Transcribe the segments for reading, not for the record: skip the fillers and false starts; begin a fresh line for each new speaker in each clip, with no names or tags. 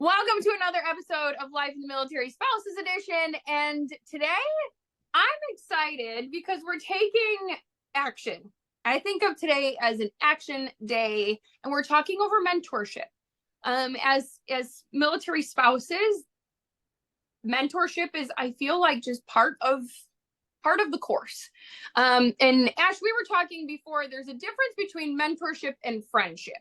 Welcome to another episode of Life in the Military Spouses Edition. And today I'm excited because we're taking action. I think of today as an action day, and we're talking over mentorship. As military spouses, mentorship is, I feel like, just part of the course. And Ash, we were talking before, there's a difference between mentorship and friendship.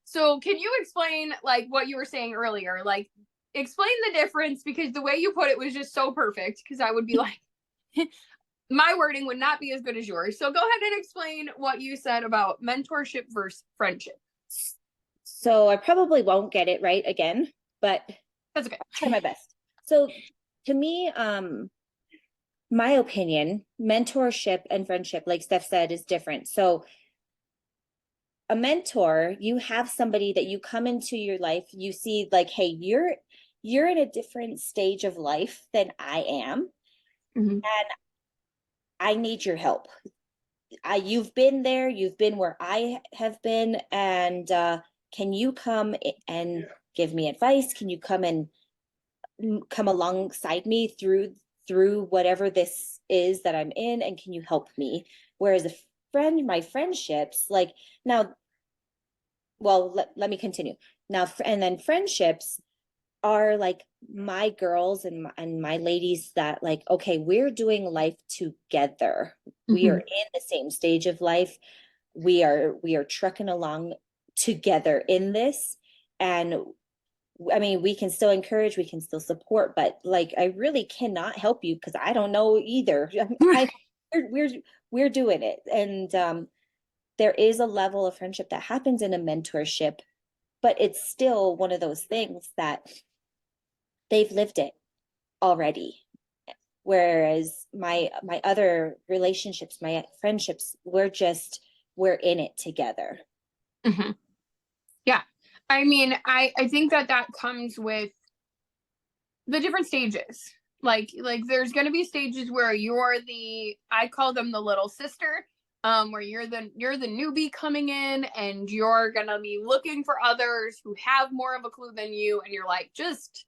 So can you explain like what you were saying earlier? Like explain the difference, because the way you put it was just so perfect, because I would be like, my wording would not be as good as yours. So go ahead and explain what you said about mentorship versus friendship.
So I probably won't get it right again, but
That's okay.
I'll try my best. So to me, my opinion, mentorship and friendship, like Steph said, is different. So a mentor, you have somebody that you come into your life, you see like, hey, you're in a different stage of life than I am.
Mm-hmm.
And I need your help. You've been there, you've been where I have been, and can you come and give me advice? Can you come alongside me through whatever this is that I'm in, and can you help me? Whereas my friendships, like now, well, let me continue now, and then friendships are like my girls and my ladies that like, okay, we're doing life together. We are in the same stage of life. We are trucking along together in this. And I mean, we can still encourage, we can still support, but like, I really cannot help you because I don't know either. We're doing it. And there is a level of friendship that happens in a mentorship, but it's still one of those things that they've lived it already. Whereas my other relationships, my friendships, we're in it together.
Mm-hmm. Yeah. I mean, I think that comes with the different stages. Like there's going to be stages where you're I call them the little sister, where you're the newbie coming in, and you're going to be looking for others who have more of a clue than you, and you're like, just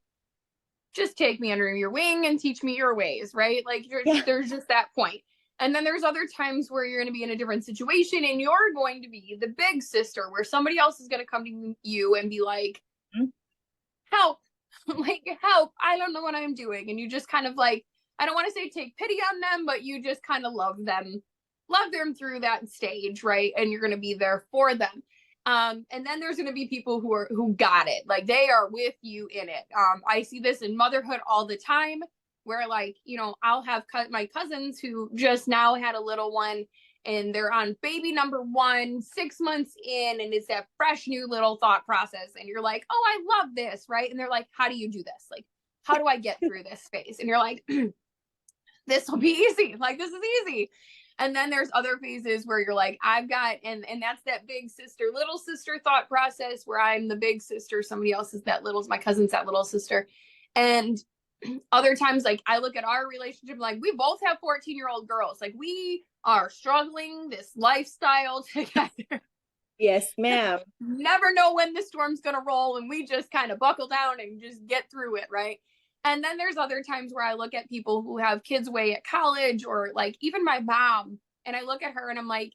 take me under your wing and teach me your ways, right? Like there's just that point. And then there's other times where you're going to be in a different situation, and you're going to be the big sister, where somebody else is going to come to you and be like, help, like, help, I don't know what I'm doing. And you just kind of like, I don't want to say take pity on them, but you just kind of love them through that stage, right? And you're going to be there for them. And then there's going to be people who got it. Like they are with you in it. I see this in motherhood all the time, where like, I'll have my cousins who just now had a little one, and they're on baby number 1, 6 months in, and it's that fresh new little thought process. And you're like, oh, I love this, right? And they're like, how do you do this? Like, how do I get through this phase? And you're like, this will be easy. Like, this is easy. And then there's other phases where you're like, I've got, and that's that big sister, little sister thought process, where I'm the big sister. Somebody else is my cousin's that little sister. And other times, like I look at our relationship, like we both have 14-year-old girls. Like we are struggling this lifestyle together.
Yes, ma'am.
Never know when the storm's going to roll, and we just kind of buckle down and just get through it, right? And then there's other times where I look at people who have kids away at college, or like even my mom, and I look at her and I'm like,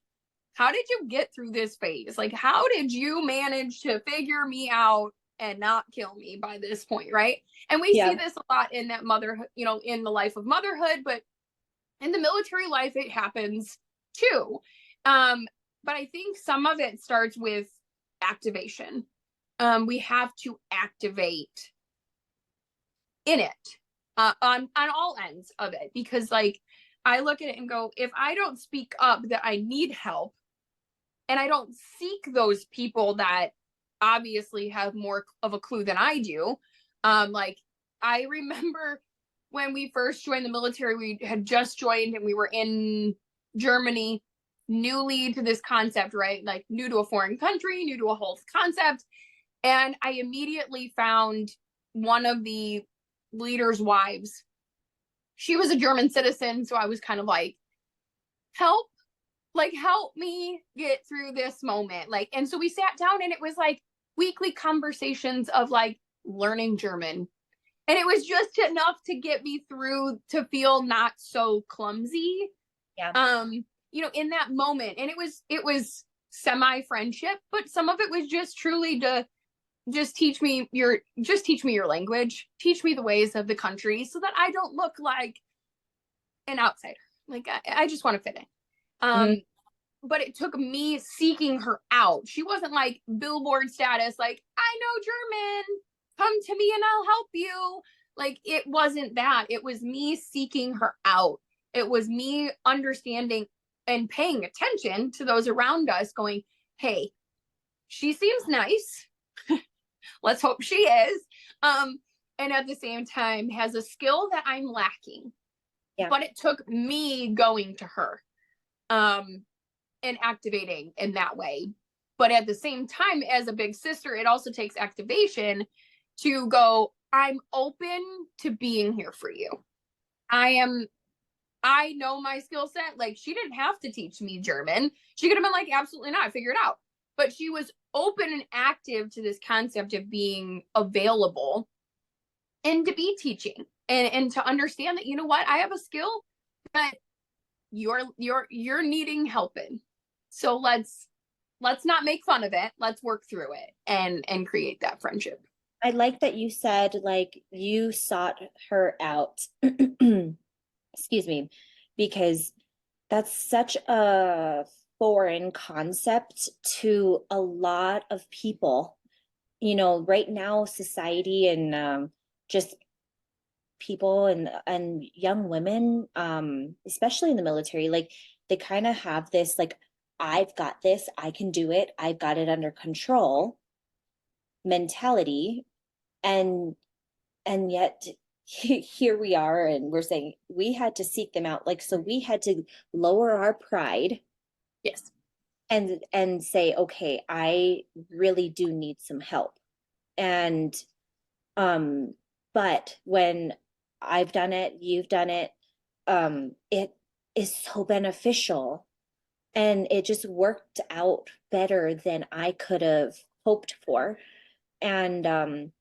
how did you get through this phase? Like, how did you manage to figure me out and not kill me by this point, right? And we see this a lot in that motherhood, in the life of motherhood, but in the military life, it happens too. But I think some of it starts with activation. We have to activate in it, on all ends of it, because like I look at it and go, if I don't speak up that I need help, and I don't seek those people that obviously have more of a clue than I do, like I remember when we first joined the military, we had just joined and we were in Germany, newly to this concept, right? Like new to a foreign country, new to a whole concept. And I immediately found one of the leaders' wives. She was a German citizen, so I was kind of like, help me get through this moment. Like, and so we sat down, and it was like weekly conversations of like, learning German. And it was just enough to get me through to feel not so clumsy.
Yeah.
In that moment. And it was semi friendship, but some of it was just truly to teach me your language, teach me the ways of the country so that I don't look like an outsider. Like I just want to fit in.
Mhm.
But it took me seeking her out. She wasn't like billboard status, like, I know German, come to me and I'll help you. Like, it wasn't that. It was me seeking her out. It was me understanding and paying attention to those around us, going, hey, she seems nice. Let's hope she is. And at the same time, has a skill that I'm lacking.
Yeah.
But it took me going to her. And activating in that way. But at the same time, as a big sister, it also takes activation to go, I'm open to being here for you. I know my skill set. Like, she didn't have to teach me German. She could have been like, absolutely not, figure it out. But she was open and active to this concept of being available and to be teaching and to understand that, you know what, I have a skill that you're needing help in. So let's not make fun of it. Let's work through it and create that friendship.
I like that you said like you sought her out. Excuse me, because that's such a foreign concept to a lot of people. Right now, society and just people and young women, especially in the military, like they kind of have this like, I've got this, I can do it, I've got it under control mentality. And yet here we are, and we're saying we had to seek them out. Like, so we had to lower our pride.
Yes.
And say, okay, I really do need some help. And but when I've done it, you've done it, it is so beneficial, and it just worked out better than I could have hoped for. And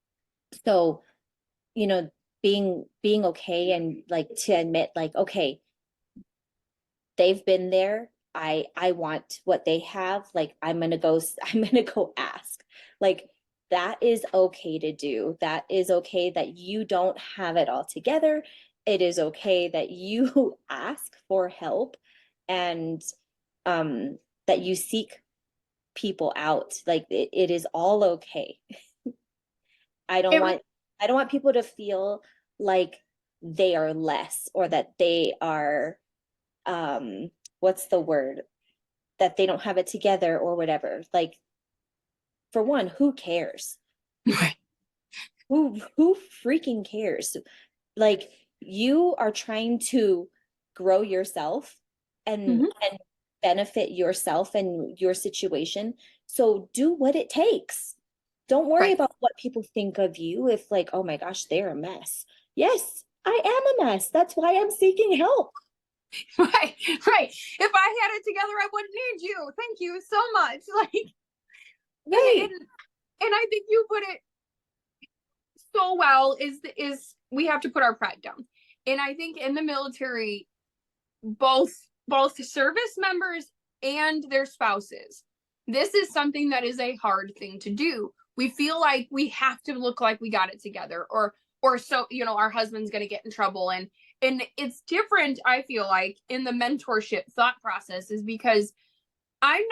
so, you know, being okay and like to admit like, okay, they've been there. I want what they have. Like, I'm gonna go ask. Like, that is okay to do. That is okay that you don't have it all together. It is okay that you ask for help, and um that you seek people out. Like, it is all okay. I don't
It,
want I don't want people to feel like they are less, or that they are what's the word, that they don't have it together or whatever. Like, for one, who cares?
right.
Who freaking cares? Like, you are trying to grow yourself and
Mm-hmm.
and benefit yourself and your situation. So do what it takes. Don't worry
Right.
about what people think of you. If like, oh my gosh, they're a mess. Yes, I am a mess. That's why I'm seeking help.
Right. Right. If I had it together, I wouldn't need you. Thank you so much. Like,
Right.
and I think you put it so well, is we have to put our pride down. And I think in the military, both service members and their spouses, this is something that is a hard thing to do. We feel like we have to look like we got it together, or so, our husband's going to get in trouble. And it's different, I feel like, in the mentorship thought process, is because I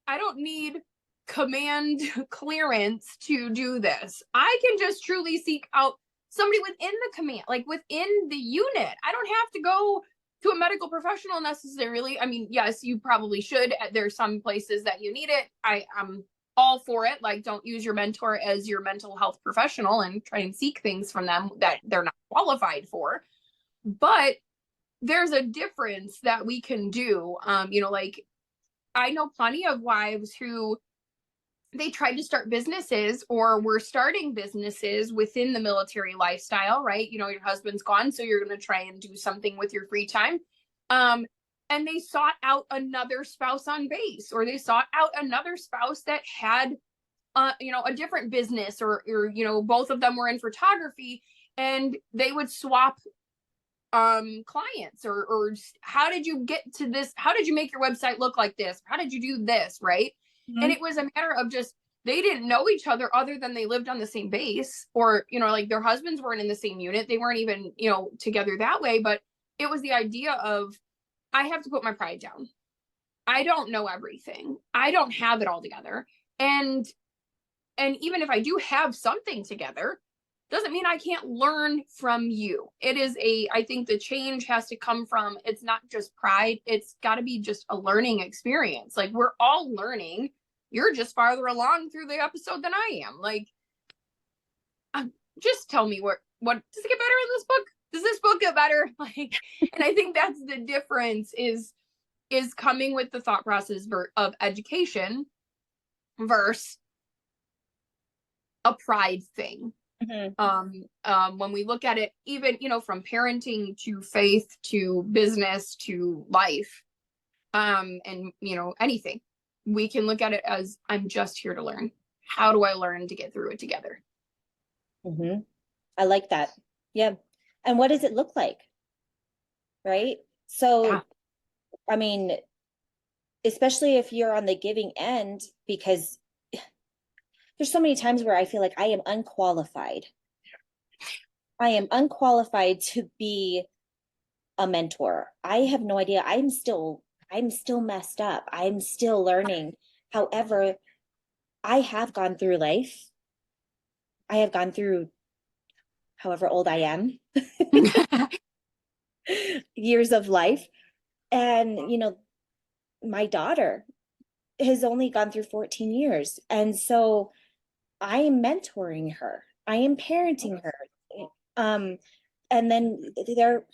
don't need command clearance to do this. I can just truly seek out somebody within the command, like within the unit. I don't have to go to a medical professional necessarily. I mean, yes, you probably should. There's some places that you need it. I'm all for it. Like, don't use your mentor as your mental health professional and try and seek things from them that they're not qualified for. But there's a difference that we can do. Like, I know plenty of wives who they tried to start businesses or were starting businesses within the military lifestyle, right? Your husband's gone, so you're going to try and do something with your free time. And they sought out another spouse on base, or they sought out another spouse that had a different business, or both of them were in photography, and they would swap clients, or how did you get to this? How did you make your website look like this? How did you do this? Right. And
Mhm.
it was a matter of just, they didn't know each other other than they lived on the same base, or, like their husbands weren't in the same unit. They weren't even, together that way. But it was the idea of, I have to put my pride down. I don't know everything. I don't have it all together. And even if I do have something together, doesn't mean I can't learn from you. I think the change has to come from, it's not just pride, it's got to be just a learning experience. Like, we're all learning. You're just farther along through the episode than I am. Like, just tell me what does it get better in this book? Does this book get better? Like, and I think that's the difference, is coming with the thought process of education versus a pride thing. When we look at it, even, from parenting to faith to business to life, and, anything, we can look at it as, I'm just here to learn. How do I learn to get through it together?
I like that. Yeah. And what does it look like? Right. So,
Yeah.
I mean, especially if you're on the giving end, because there's so many times where I feel like I am unqualified. I am unqualified to be a mentor. I have no idea. I'm still messed up. I'm still learning. However, I have gone through life. I have gone through however old I am, years of life. And, my daughter has only gone through 14 years. And so I am mentoring her. I am parenting her. Um, and then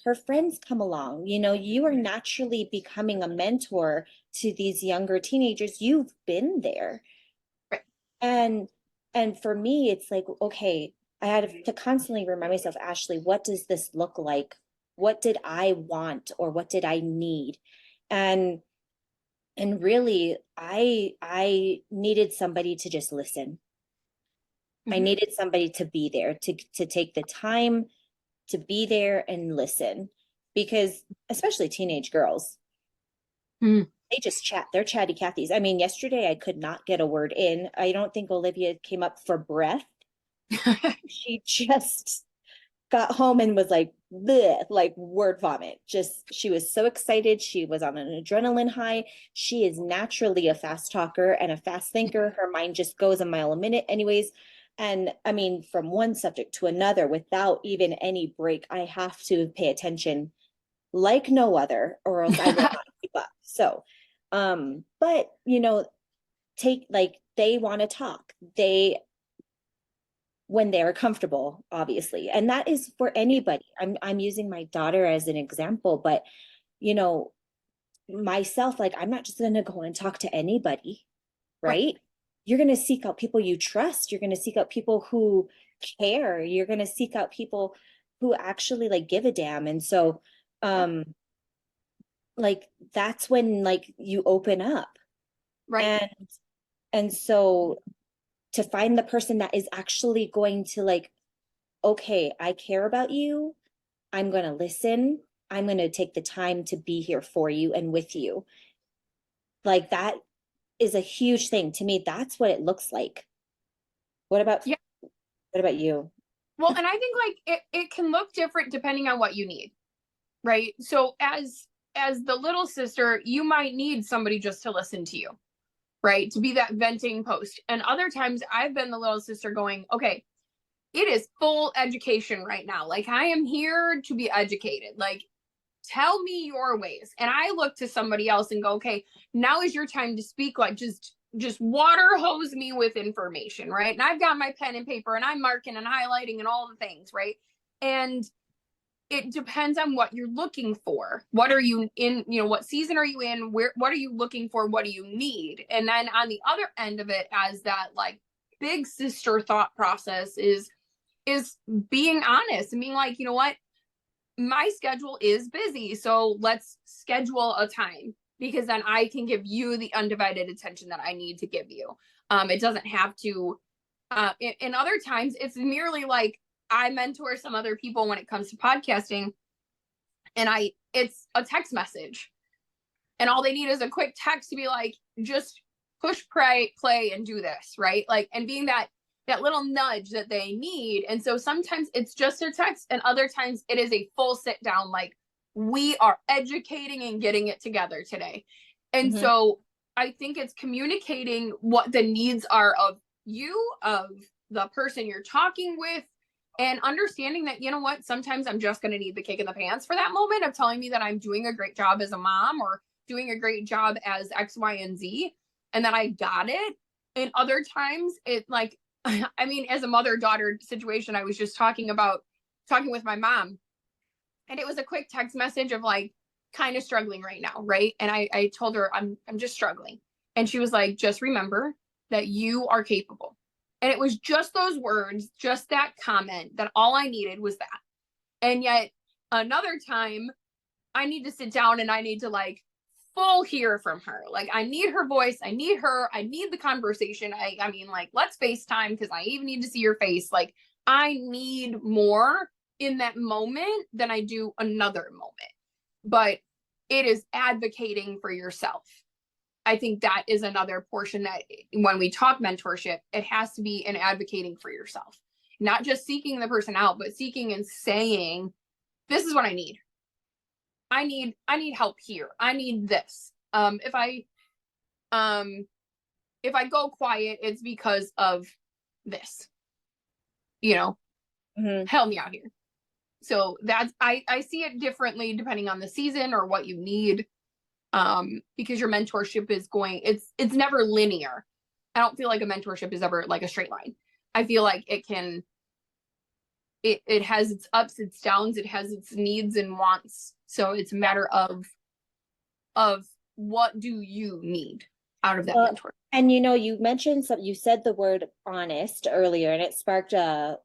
her friends come along. You are naturally becoming a mentor to these younger teenagers. You've been there.
Right.
And for me, it's like, okay, I had to constantly remind myself, Ashley, what does this look like? What did I want, or what did I need? And really, I needed somebody to just listen. I needed somebody to be there, to take the time to be there and listen, because especially teenage girls,
Mm.
they just chat. They're chatty Cathy's. I mean, yesterday I could not get a word in. I don't think Olivia came up for breath. She just got home and was like, bleh, like word vomit. Just, she was so excited. She was on an adrenaline high. She is naturally a fast talker and a fast thinker. Her mind just goes a mile a minute, anyways. And I mean, from one subject to another without even any break, I have to pay attention like no other, or else I will not keep up. So, but take, like, they want to talk. When they're comfortable, obviously. And that is for anybody. I'm using my daughter as an example, but myself, like, I'm not just going to go and talk to anybody,
Right.
right? You're going to seek out people you trust. You're going to seek out people who care. You're going to seek out people who actually, like, give a damn. And so, like, that's when, like, you open up.
Right.
And so, to find the person that is actually going to, like, okay, I care about you. I'm going to listen. I'm going to take the time to be here for you and with you. Like, that is a huge thing to me. That's what it looks like. What about
Yeah.
what about you?
Well, and I think, like, it can look different depending on what you need. Right. So as the little sister, you might need somebody just to listen to you, right? To be that venting post. And other times I've been the little sister going, okay, it is full education right now. Like, I am here to be educated. Like, tell me your ways. And I look to somebody else and go, okay, now is your time to speak. Like, just water hose me with information, right? And I've got my pen and paper and I'm marking and highlighting and all the things, right? And it depends on what you're looking for. What are you in, what season are you in? What are you looking for? What do you need? And then on the other end of it, as that, like, big sister thought process, is being honest and being like, you know what? My schedule is busy. So let's schedule a time, because then I can give you the undivided attention that I need to give you. It doesn't have to, in other times, it's merely like I mentor some other people when it comes to podcasting, and it's a text message. And all they need is a quick text to be like, just push play and do this, right? Like, and being that little nudge that they need. And so sometimes it's just a text, and other times it is a full sit down, like, we are educating and getting it together today. And
Mhm.
so I think it's communicating what the needs are of you, of the person you're talking with, and understanding that, you know what, sometimes I'm just going to need the kick in the pants for that moment of telling me that I'm doing a great job as a mom, or doing a great job as X, Y, and Z, and that I got it. And other times it, like, I mean, as a mother-daughter situation, I was just talking with my mom, and it was a quick text message of like, kind of struggling right now, right? And I told her I'm just struggling. And she was like, just remember that you are capable. And it was just those words, just that comment, that all I needed was that. And yet another time I need to sit down and I need to like full hear from her. Like, I need her voice. I need her. I need the conversation. I mean, like, let's FaceTime because I even need to see your face. Like, I need more in that moment than I do another moment. But it is advocating for yourself. I think that is another portion that when we talk mentorship, it has to be an advocating for yourself, not just seeking the person out, but seeking and saying, this is what I need. I need help here. I need this. If I go quiet, it's because of this. You know,
Mhm.
help me out here. So that's, I see it differently depending on the season or what you need. Because your mentorship is it's never linear. I don't feel like a mentorship is ever like a straight line. I feel like it has its ups, its downs, it has its needs and wants. So it's a matter of what do you need out of that mentor.
And you mentioned you said the word honest earlier, and it sparked a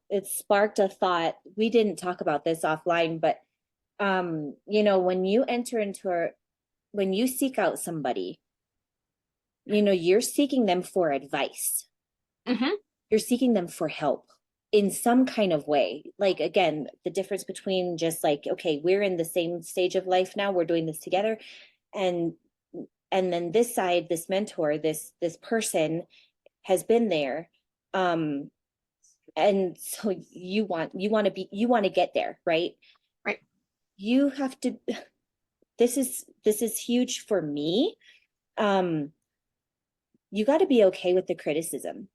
thought. We didn't talk about this offline, but when you seek out somebody, you're seeking them for advice.
Mm-hmm.
You're seeking them for help in some kind of way. Like, again, the difference between just like, okay, we're in the same stage of life now, we're doing this together, and then this side, this mentor, this person has been there, and so you want to get there, right?
Right.
You have to. This is huge for me. You got to be okay with the criticism.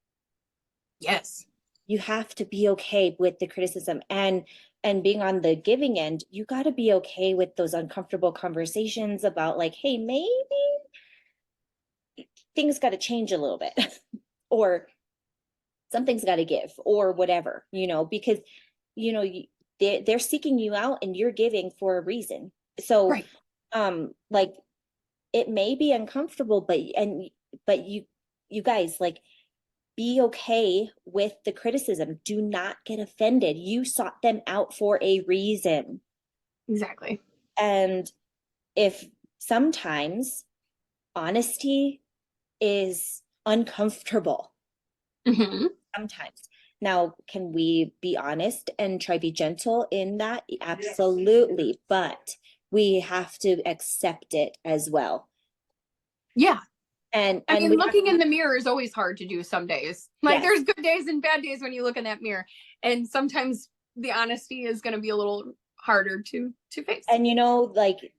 Yes.
You have to be okay with the criticism, and being on the giving end, you got to be okay with those uncomfortable conversations about like, hey, maybe things got to change a little bit, or something's got to give, or whatever, because you know they're seeking you out and you're giving for a reason. So
Right.
like, it may be uncomfortable, but you guys, like, be okay with the criticism. Do not get offended. You sought them out for a reason.
Exactly.
And if sometimes honesty is uncomfortable,
Mm-hmm.
sometimes. Now, can we be honest and try be gentle in that? Absolutely. But we have to accept it as well.
Yeah. I
And
mean,
we have
looking
to,
in the mirror is always hard to do some days. Like,
yes.
there's good days and bad days when you look in that mirror. And sometimes the honesty is going to be a little harder to face.
And like,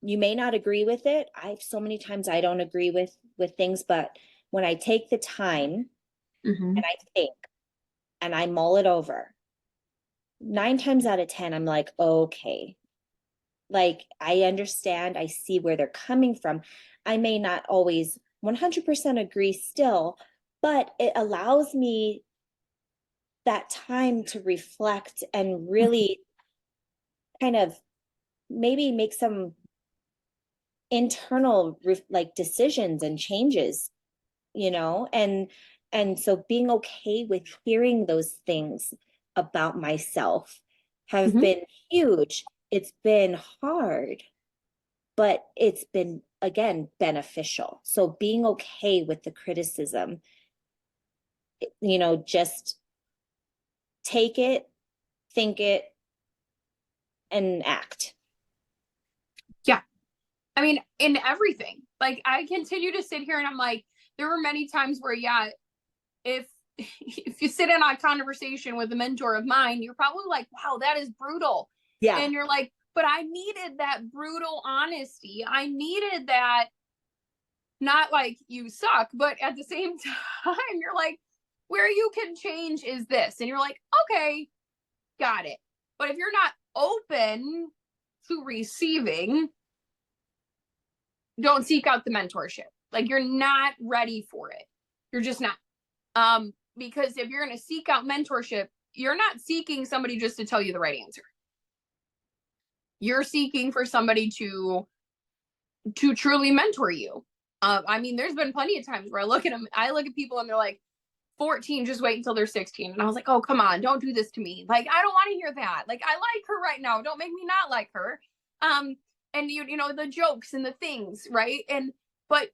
you may not agree with it. So many times I don't agree with things, but when I take the time
Mm-hmm.
and I think and I mull it over, 9 times out of 10, I'm like, okay, like, I understand, I see where they're coming from. I may not always 100% agree still, but it allows me that time to reflect and really kind of maybe make some internal like decisions and changes, and so being okay with hearing those things about myself have
Mm-hmm.
been huge. It's been hard, but it's been, again, beneficial. So being okay with the criticism, just take it, think it, and act.
Yeah. I mean, in everything. Like, I continue to sit here and I'm like, there were many times where, yeah, if if you sit in a conversation with a mentor of mine, you're probably like, wow, that is brutal.
Yeah.
And you're like, but I needed that brutal honesty. I needed that, not like you suck, but at the same time, you're like, where you can change is this. And you're like, okay, got it. But if you're not open to receiving, don't seek out the mentorship. Like, you're not ready for it. You're just not. Because if you're going to seek out mentorship, you're not seeking somebody just to tell you the right answer. You're seeking for somebody to truly mentor you. I mean, there's been plenty of times where I look at people and they're like 14, just wait until they're 16. And I was like, oh, come on, don't do this to me. Like, I don't want to hear that. Like, I like her right now. Don't make me not like her. And you know, the jokes and the things, right? But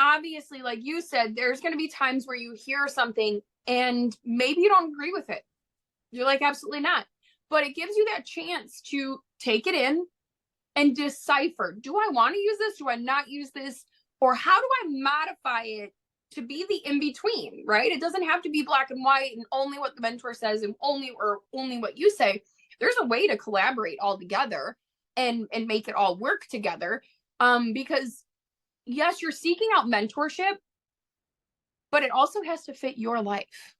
obviously, like you said, there's going to be times where you hear something and maybe you don't agree with it. You're like, absolutely not. But it gives you that chance to take it in and decipher, do I want to use this? Do I not use this? Or how do I modify it to be the in between, right? It doesn't have to be black and white and only what the mentor says and only what you say. There's a way to collaborate all together and make it all work together. Because yes, you're seeking out mentorship, but it also has to fit your life.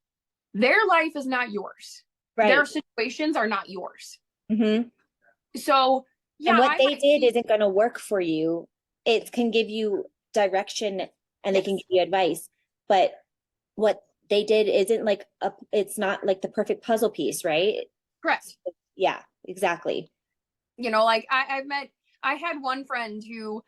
Their life is not yours.
Right.
Their situations are not yours.
Mm-hmm.
So yeah,
and what they did isn't going to work for you. It can give you direction and they can give you advice, but what they did isn't like it's not like the perfect puzzle piece, right?
Correct.
Yeah, exactly.
You know, like I had one friend who,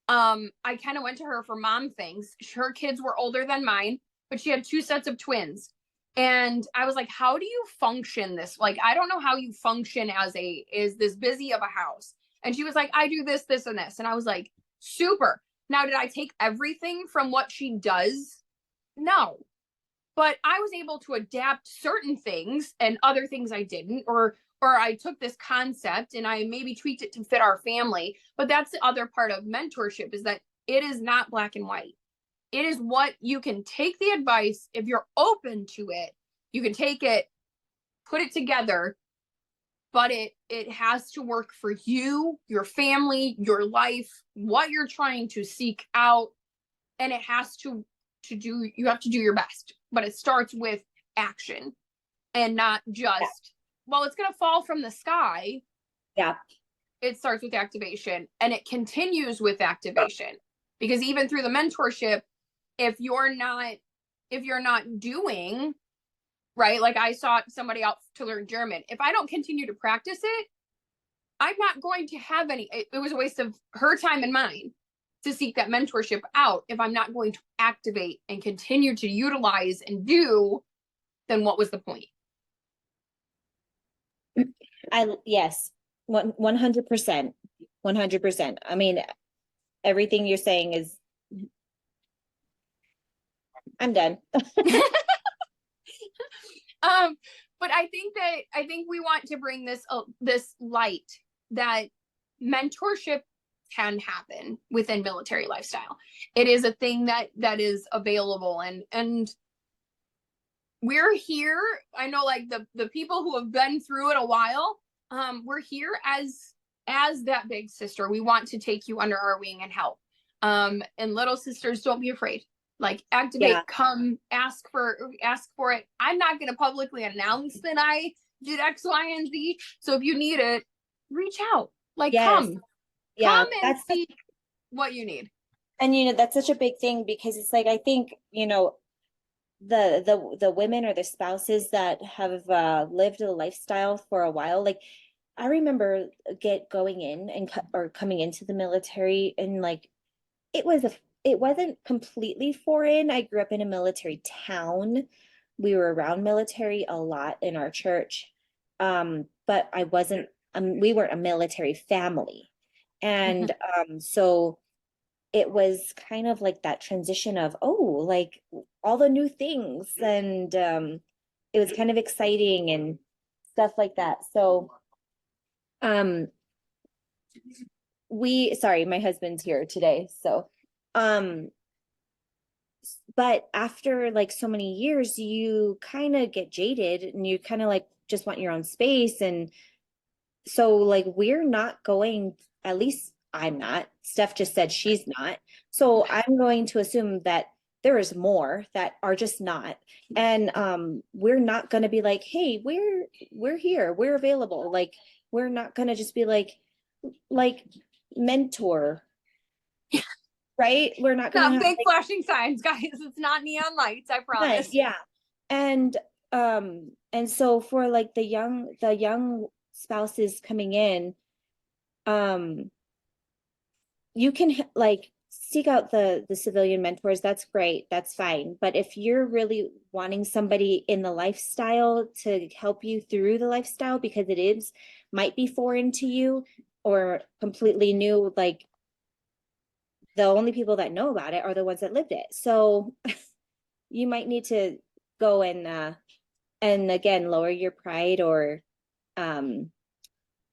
I kind of went to her for mom things. Her kids were older than mine, but she had 2 sets of twins. And I was like, how do you function this? Like, I don't know how you function is this busy of a house. And she was like, I do this, this, and this. And I was like, super. Now, did I take everything from what she does? No. But I was able to adapt certain things and other things I didn't, or I took this concept and I maybe tweaked it to fit our family. But that's the other part of mentorship, is that it is not black and white. It is what you can take the advice. If you're open to it, you can take it, put it together, but it has to work for you, your family, your life, what you're trying to seek out. And it has to do, you have to do your best, but it starts with action and not just, well, it's going to fall from the sky.
Yeah.
It starts with activation and it continues with activation, because even through the mentorship, if you're not doing right, like I sought somebody out to learn German. If I don't continue to practice it, I'm not going to have any. It was a waste of her time and mine to seek that mentorship out. If I'm not going to activate and continue to utilize and do, then what was the point?
Yes, 100%, 100%. I mean, everything you're saying is, I'm done.
But I think we want to bring this light that mentorship can happen within military lifestyle. It is a thing that is available, and we're here. I know, like the people who have been through it a while, we're here as that big sister. We want to take you under our wing and help. And little sisters, don't be afraid. Like, activate, come, ask for it. I'm not going to publicly announce that I did X, Y, and Z. So if you need it, reach out. Like, come and seek what you need.
And that's such a big thing, because it's like, I think the women or the spouses that have lived a lifestyle for a while, like I remember going in and or coming into the military, and like it wasn't completely foreign. I grew up in a military town. We were around military a lot in our church. But I wasn't, we weren't a military family. And so it was kind of like that transition of, oh, like all the new things. And it was kind of exciting and stuff like that. So um sorry, my husband's here today. So um but after like so many years, you kind of get jaded and you kind of like just want your own space. And so like we're not going, at least I'm not. Steph just said she's not. So I'm going to assume that there is more that are just not. And we're not going to be like, hey, we're here, we're available. Like we're not going to just be like mentor, right? We're not going to
Not
have
big
like
flashing signs, guys. It's not neon lights, I promise.
yeah. And so for like the young spouses coming in, um you can like seek out the civilian mentors. That's great, that's fine. But if you're really wanting somebody in the lifestyle to help you through the lifestyle, because it is might be foreign to you or completely new, like the only people that know about it are the ones that lived it. So you might need to go and again lower your pride, or um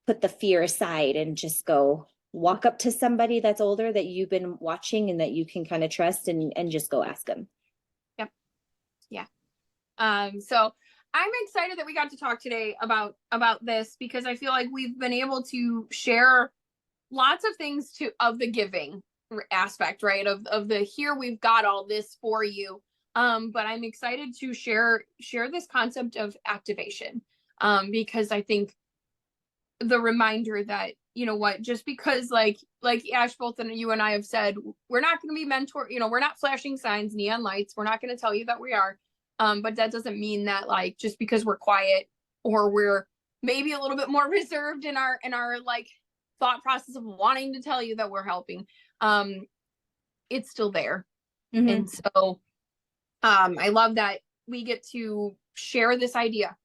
put the fear aside and just go walk up to somebody that's older that you've been watching and that you can kind of trust, and just go ask them.
Yep. Yeah. So I'm excited that we got to talk today about this, because I feel like we've been able to share lots of things of the giving aspect, right? Of the here, we've got all this for you. But I'm excited to share this concept of activation. Because I think the reminder that, you know what, just because like Ash, both and you and I have said, we're not going to be mentor, we're not flashing signs, neon lights, we're not going to tell you that we are. But that doesn't mean that like just because we're quiet or we're maybe a little bit more reserved in our like thought process of wanting to tell you that we're helping, it's still there.
Mm-hmm.
And so I love that we get to share this idea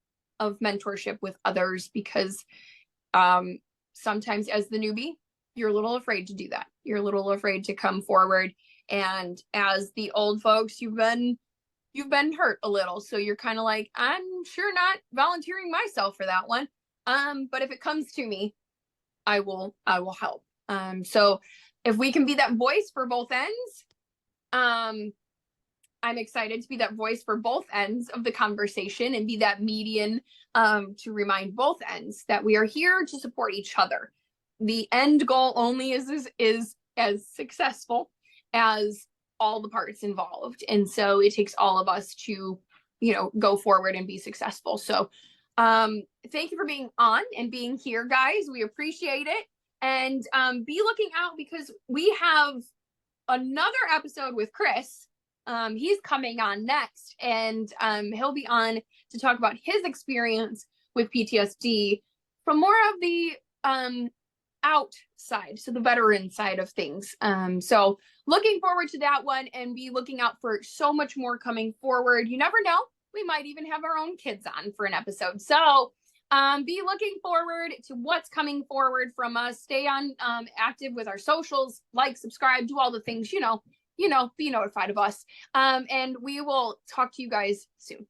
of mentorship with others, because sometimes as the newbie, you're a little afraid to do that. You're a little afraid to come forward. And as the old folks, you've been hurt a little. So you're kind of like, I'm sure not volunteering myself for that one. But if it comes to me, I will help. So if we can be that voice for both ends, I'm excited to be that voice for both ends of the conversation and be that median, to remind both ends that we are here to support each other. The end goal only is as successful as all the parts involved. And so it takes all of us to, go forward and be successful. So thank you for being on and being here, guys. We appreciate it. And be looking out, because we have another episode with Chris. He's coming on next, and he'll be on to talk about his experience with PTSD from more of the outside, so the veteran side of things. So looking forward to that one, and be looking out for so much more coming forward. You never know, we might even have our own kids on for an episode. So be looking forward to what's coming forward from us. Stay on active with our socials, like, subscribe, do all the things, be notified of us. And we will talk to you guys soon.